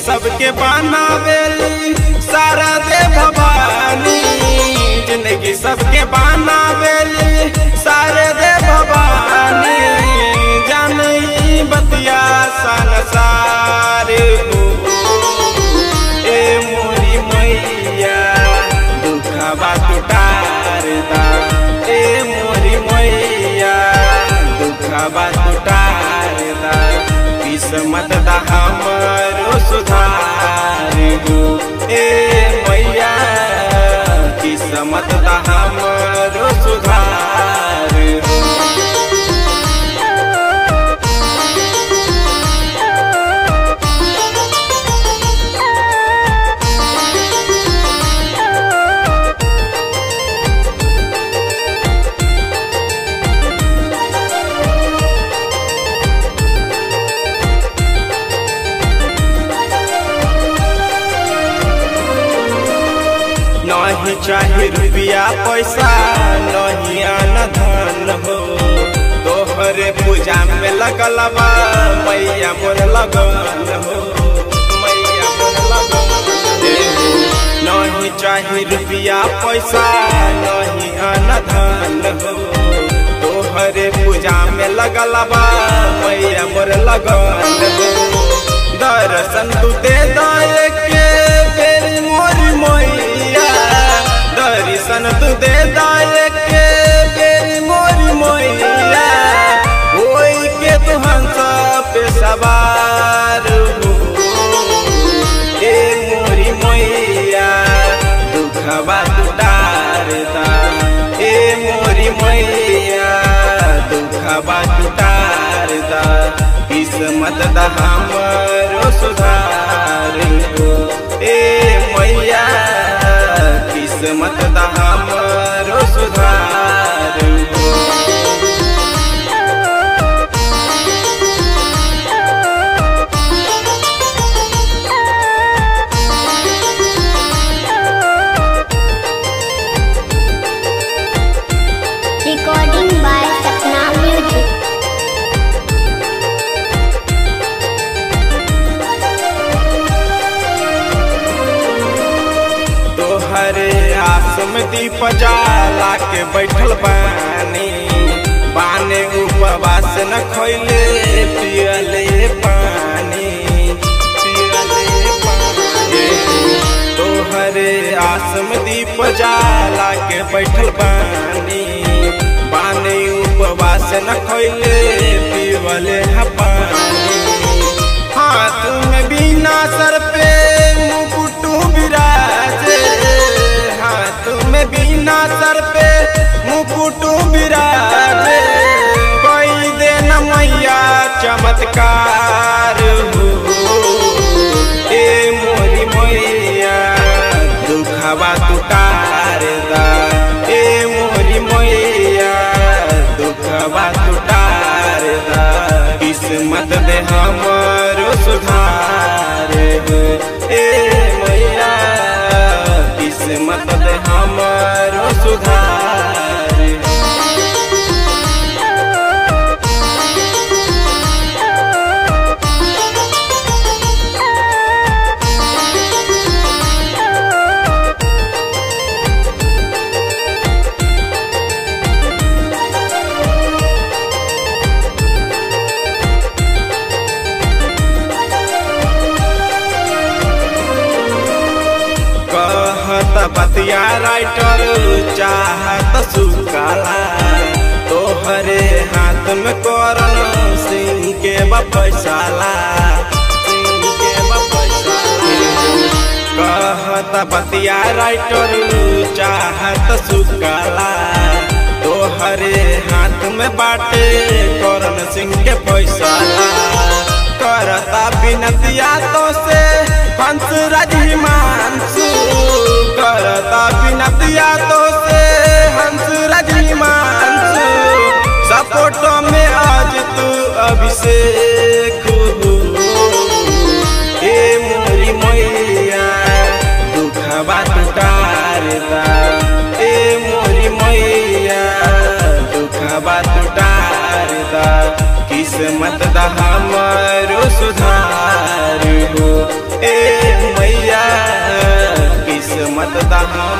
सबके बनावेली सारा दे भवानी, जिंदगी सबके बनावेली सारे दे भवानी। जानी बतिया संसार हो ए मोरी मैया दुखवा तुटारदा, ए मोरी मैया दुखवा तुटारदा। किस्मत दा हमरो सुधार हो ए मैया, किस्मत दा हमरो सुधार हो। नहीं चाहे रुपया पैसा नहीं आना धन हो, तोहरे पूजा में लगल बा मैया मोर लगन हो, मैया मोर लगन हो। नहीं चाहे रुपया पैसा नहीं आना धन हो, तोहरे पूजा में लगल बा मैया मोर लगन हो। दर्शन तू दे दे के बेर मोरी मैया, दर्शन तू दे दे के बेर मोरी मैया। होई के तू हंस पे सवार हो ए मोरी मैया दुखवा तुटारदा, ए मोरी मैया दुखवा तुटारदा। किस्मत दा हमरो सुधार हो ए मैया, किस्मत दा हमरो सुधार हो। Recording by Sapna Music. तोहरे आस में दीप जाला के बैठल बानी, बाने उपवास न खैले पियले पानी, पियले पानी। तोहरे आस में दीप जाला के बैठल बानी, बाने उपवास न खैले पियले पानी। हाथ में बिना सर पे मुकुट विराजे, हाथ में बिना सर पे मुकुट विराजे। कोई देन मैया चमत्कार हो ए मोरी मैया दुखवा तुटारदा, ए मोरी मैया दुखवा तुटारदा। किस्मत दे हमरो सुधार हो ए मैया, किस्मत दे हमरो सुधार हो। बतिया राइटर चाहत सुकाला, तोहरे हाथ में करन सिंह के पैसाला, सिंह के पैसाला। कहत बतिया राइटर चाहत सुकाला, तोहरे हाथ में बाटे करन सिंह के पैसाला। करता बिनतिया तो से हंस राजहिमांशु, करता बिनतिया तो से हंस राजहिमांशु। सपोर्ट में आज तू अभिषेक हो ए मोरी मैया दुखवा तुटारदा, ए मोरी मैया दुखवा तुटारदा। किस्मत दा हमरो सुधार हो ए दादा हम